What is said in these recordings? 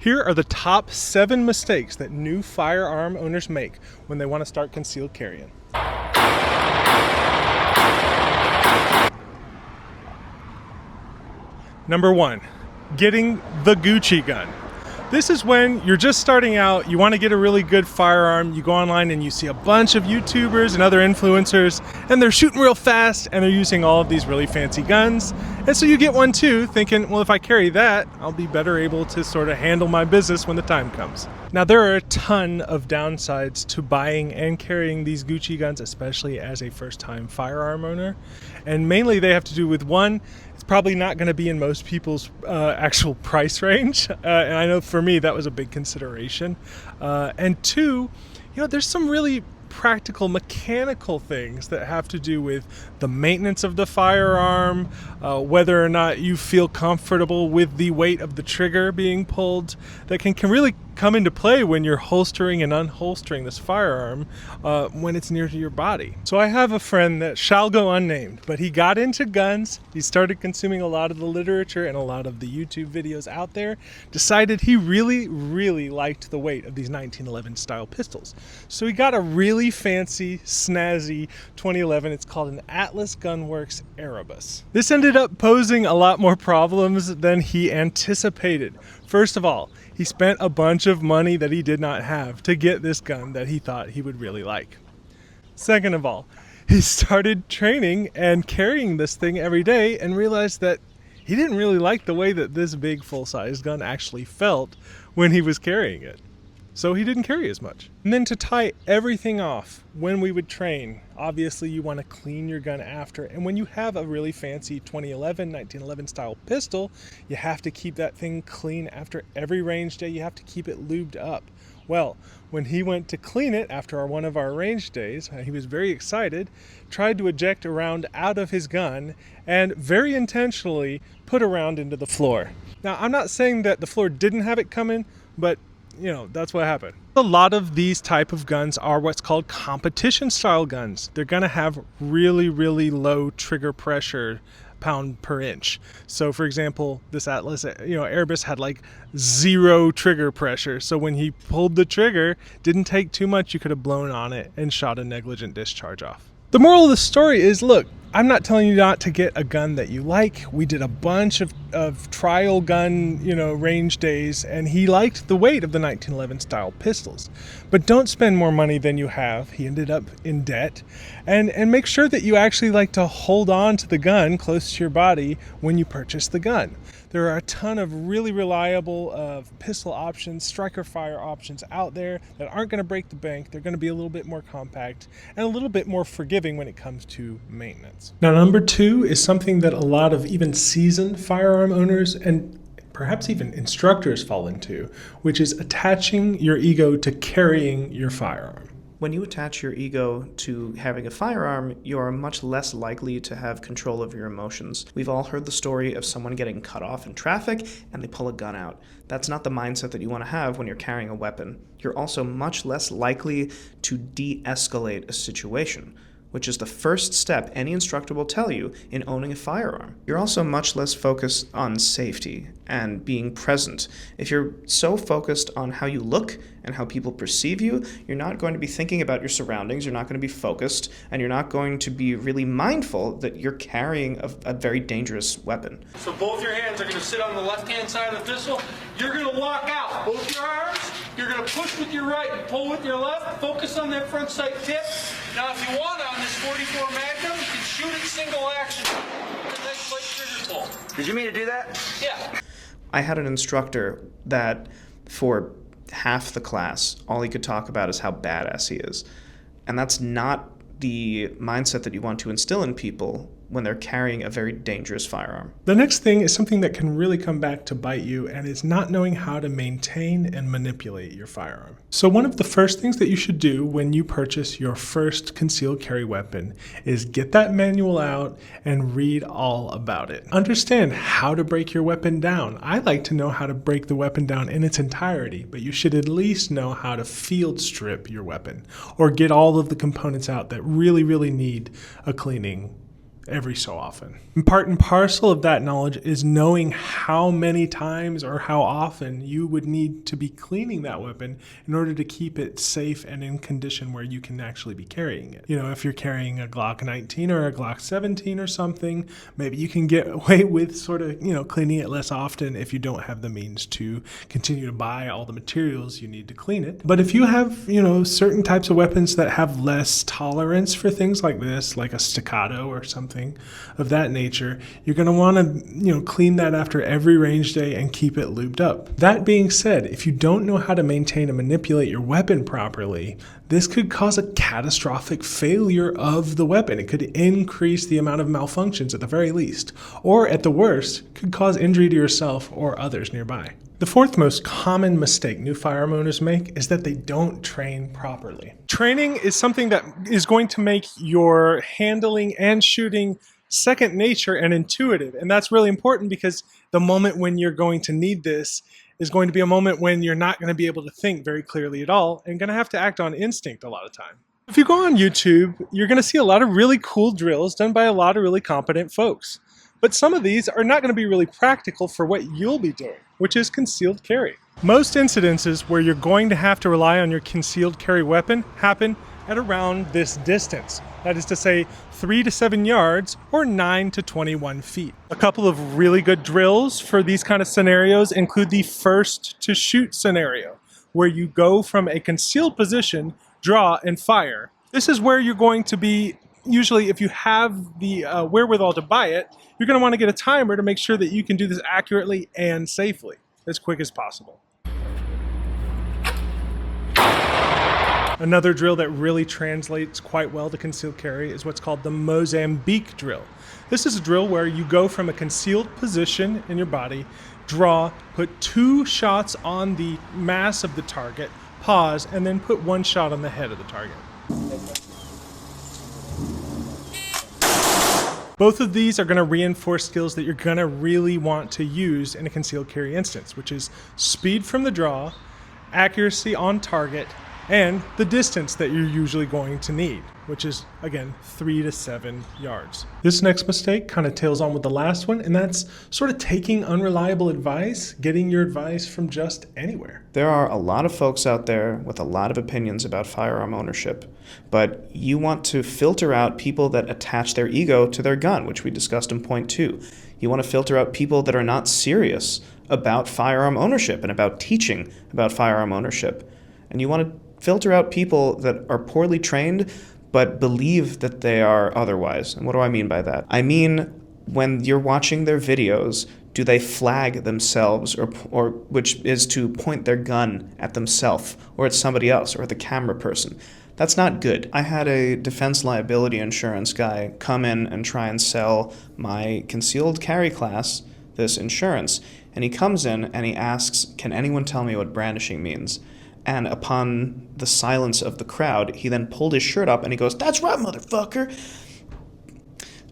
Here are the top 7 mistakes that new firearm owners make when they want to start concealed carrying. Number 1, getting the Gucci gun. This is when you're just starting out, you want to get a really good firearm, you go online and you see a bunch of YouTubers and other influencers, and they're shooting real fast and they're using all of these really fancy guns. And so you get one too, thinking, well, if I carry that, I'll be better able to sort of handle my business when the time comes. Now, there are a ton of downsides to buying and carrying these Gucci guns, especially as a first-time firearm owner. And mainly they have to do with, one, it's probably not going to be in most people's actual price range. And I know for me, that was a big consideration. And two, there's some really practical mechanical things that have to do with the maintenance of the firearm, whether or not you feel comfortable with the weight of the trigger being pulled, that can really come into play when you're holstering and unholstering this firearm when it's near to your body. So I have a friend that shall go unnamed, but he got into guns, he started consuming a lot of the literature and a lot of the YouTube videos out there, decided he really liked the weight of these 1911 style pistols. So he got a really fancy, snazzy 2011, it's called an Atlas Gunworks Erebus. This ended up posing a lot more problems than he anticipated. First of all, he spent a bunch of money that he did not have to get this gun that he thought he would really like. Second of all, he started training and carrying this thing every day and realized that he didn't really like the way that this big full-size gun actually felt when he was carrying it. So he didn't carry as much. And then to tie everything off, when we would train, obviously you want to clean your gun after. And when you have a really fancy 1911 style pistol, you have to keep that thing clean after every range day. You have to keep it lubed up. Well, when he went to clean it after one of our range days, he was very excited, tried to eject a round out of his gun, and very intentionally put a round into the floor. Now, I'm not saying that the floor didn't have it coming, but that's what happened. A lot of these type of guns are what's called competition style guns. They're going to have really low trigger pressure pound per inch. So for example, this Atlas, Erebus had like 0 trigger pressure. So when he pulled the trigger, didn't take too much, you could have blown on it and shot a negligent discharge off. The moral of the story is, look, I'm not telling you not to get a gun that you like. We did a bunch of trial gun, range days, and he liked the weight of the 1911 style pistols. But don't spend more money than you have. He ended up in debt. And make sure that you actually like to hold on to the gun close to your body when you purchase the gun. There are a ton of really reliable pistol options, striker fire options out there that aren't going to break the bank. They're going to be a little bit more compact and a little bit more forgiving when it comes to maintenance. Now, number 2 is something that a lot of even seasoned firearm owners and perhaps even instructors fall into, which is attaching your ego to carrying your firearm. When you attach your ego to having a firearm, you are much less likely to have control of your emotions. We've all heard the story of someone getting cut off in traffic and they pull a gun out. That's not the mindset that you want to have when you're carrying a weapon. You're also much less likely to de-escalate a situation, which is the first step any instructor will tell you in owning a firearm. You're also much less focused on safety and being present. If you're so focused on how you look and how people perceive you, you're not going to be thinking about your surroundings, you're not going to be focused, and you're not going to be really mindful that you're carrying a very dangerous weapon. So both your hands are going to sit on the left-hand side of the pistol. You're going to walk out. Both your arms, you're going to push with your right and pull with your left. Focus on that front sight tip. Now, if you want on this 44 Magnum, you can shoot it single action. Nice light trigger pull. Did you mean to do that? Yeah. I had an instructor that for half the class, all he could talk about is how badass he is. And that's not the mindset that you want to instill in people when they're carrying a very dangerous firearm. The next thing is something that can really come back to bite you, and it's not knowing how to maintain and manipulate your firearm. So one of the first things that you should do when you purchase your first concealed carry weapon is get that manual out and read all about it. Understand how to break your weapon down. I like to know how to break the weapon down in its entirety, but you should at least know how to field strip your weapon or get all of the components out that really need a cleaning every so often. And part and parcel of that knowledge is knowing how many times or how often you would need to be cleaning that weapon in order to keep it safe and in condition where you can actually be carrying it. If you're carrying a Glock 19 or a Glock 17 or something, maybe you can get away with sort of, cleaning it less often if you don't have the means to continue to buy all the materials you need to clean it. But if you have, certain types of weapons that have less tolerance for things like this, like a staccato or something of that nature, you're going to want to, clean that after every range day and keep it lubed up. That being said, if you don't know how to maintain and manipulate your weapon properly, this could cause a catastrophic failure of the weapon. It could increase the amount of malfunctions at the very least, or at the worst, could cause injury to yourself or others nearby. The fourth most common mistake new firearm owners make is that they don't train properly. Training is something that is going to make your handling and shooting second nature and intuitive. And that's really important because the moment when you're going to need this is going to be a moment when you're not going to be able to think very clearly at all and going to have to act on instinct a lot of time. If you go on YouTube, you're going to see a lot of really cool drills done by a lot of really competent folks. But some of these are not going to be really practical for what you'll be doing, which is concealed carry. Most incidences where you're going to have to rely on your concealed carry weapon happen at around this distance. That is to say 3 to 7 yards or 9 to 21 feet. A couple of really good drills for these kind of scenarios include the first to shoot scenario, where you go from a concealed position, draw, and fire. This is where you're going to be, usually if you have the wherewithal to buy it, you're going to want to get a timer to make sure that you can do this accurately and safely, as quick as possible. Another drill that really translates quite well to concealed carry is what's called the Mozambique drill. This is a drill where you go from a concealed position in your body, draw, put 2 shots on the mass of the target, pause, and then put 1 shot on the head of the target. Both of these are going to reinforce skills that you're going to really want to use in a concealed carry instance, which is speed from the draw, accuracy on target, and the distance that you're usually going to need, which is, again, 3 to 7 yards. This next mistake kind of tails on with the last one, and that's sort of taking unreliable advice, getting your advice from just anywhere. There are a lot of folks out there with a lot of opinions about firearm ownership, but you want to filter out people that attach their ego to their gun, which we discussed in point 2. You want to filter out people that are not serious about firearm ownership and about teaching about firearm ownership. And you want to filter out people that are poorly trained but believe that they are otherwise. And what do I mean by that? I mean, when you're watching their videos, do they flag themselves, or which is to point their gun at themselves or at somebody else or at the camera person? That's not good. I had a defense liability insurance guy come in and try and sell my concealed carry class this insurance. And he comes in and he asks, can anyone tell me what brandishing means? And upon the silence of the crowd, he then pulled his shirt up and he goes, "That's right, motherfucker."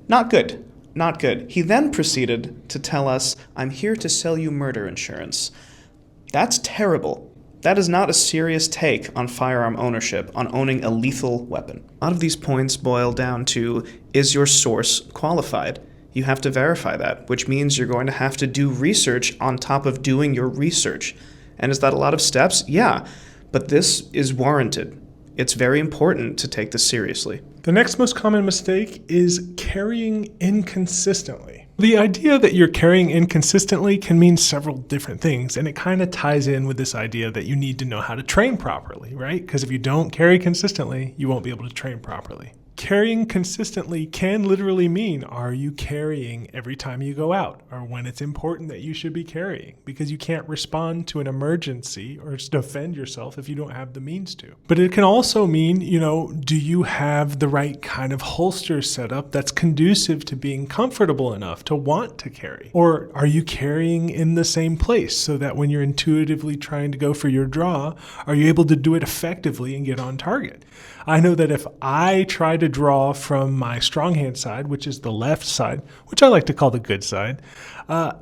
Not good. Not good. He then proceeded to tell us, "I'm here to sell you murder insurance." That's terrible. That is not a serious take on firearm ownership, on owning a lethal weapon. A lot of these points boil down to, is your source qualified? You have to verify that, which means you're going to have to do research on top of doing your research. And is that a lot of steps? Yeah, but this is warranted. It's very important to take this seriously. The next most common mistake is carrying inconsistently. The idea that you're carrying inconsistently can mean several different things, and it kind of ties in with this idea that you need to know how to train properly, right? Because if you don't carry consistently, you won't be able to train properly. Carrying consistently can literally mean, are you carrying every time you go out, or when it's important that you should be carrying, because you can't respond to an emergency or defend yourself if you don't have the means to. But it can also mean, do you have the right kind of holster set up that's conducive to being comfortable enough to want to carry? Or are you carrying in the same place so that when you're intuitively trying to go for your draw, are you able to do it effectively and get on target? I know that if I try to to draw from my strong hand side, which is the left side, which I like to call the good side,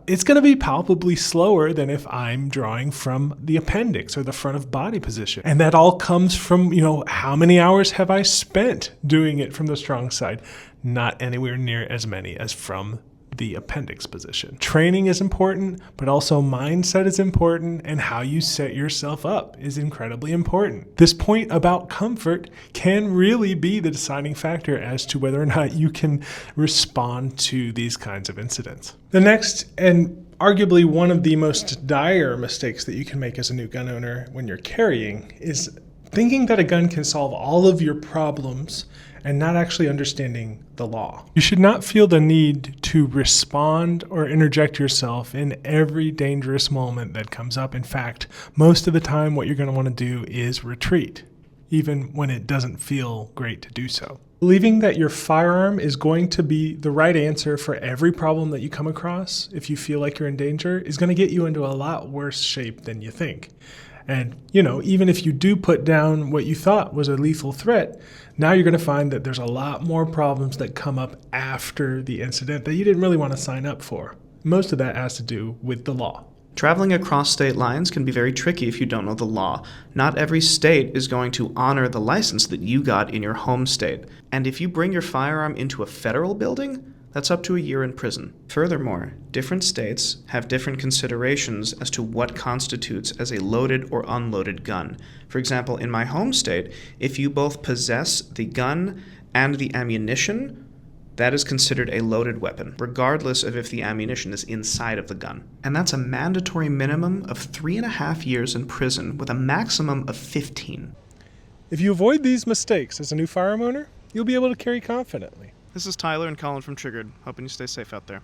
it's going to be palpably slower than if I'm drawing from the appendix or the front of body position. And that all comes from, how many hours have I spent doing it from the strong side? Not anywhere near as many as from the appendix position. Training is important, but also mindset is important, and how you set yourself up is incredibly important. This point about comfort can really be the deciding factor as to whether or not you can respond to these kinds of incidents. The next, and arguably one of the most dire mistakes that you can make as a new gun owner when you're carrying, is thinking that a gun can solve all of your problems and not actually understanding the law. You should not feel the need to respond or interject yourself in every dangerous moment that comes up. In fact, most of the time what you're going to want to do is retreat, even when it doesn't feel great to do so. Believing that your firearm is going to be the right answer for every problem that you come across if you feel like you're in danger is going to get you into a lot worse shape than you think. And, even if you do put down what you thought was a lethal threat, now you're going to find that there's a lot more problems that come up after the incident that you didn't really want to sign up for. Most of that has to do with the law. Traveling across state lines can be very tricky if you don't know the law. Not every state is going to honor the license that you got in your home state. And if you bring your firearm into a federal building, that's up to a year in prison. Furthermore, different states have different considerations as to what constitutes as a loaded or unloaded gun. For example, in my home state, if you both possess the gun and the ammunition, that is considered a loaded weapon, regardless of if the ammunition is inside of the gun. And that's a mandatory minimum of 3.5 years in prison with a maximum of 15. If you avoid these mistakes as a new firearm owner, you'll be able to carry confidently. This is Tyler and Colin from TRIGGERD, hoping you stay safe out there.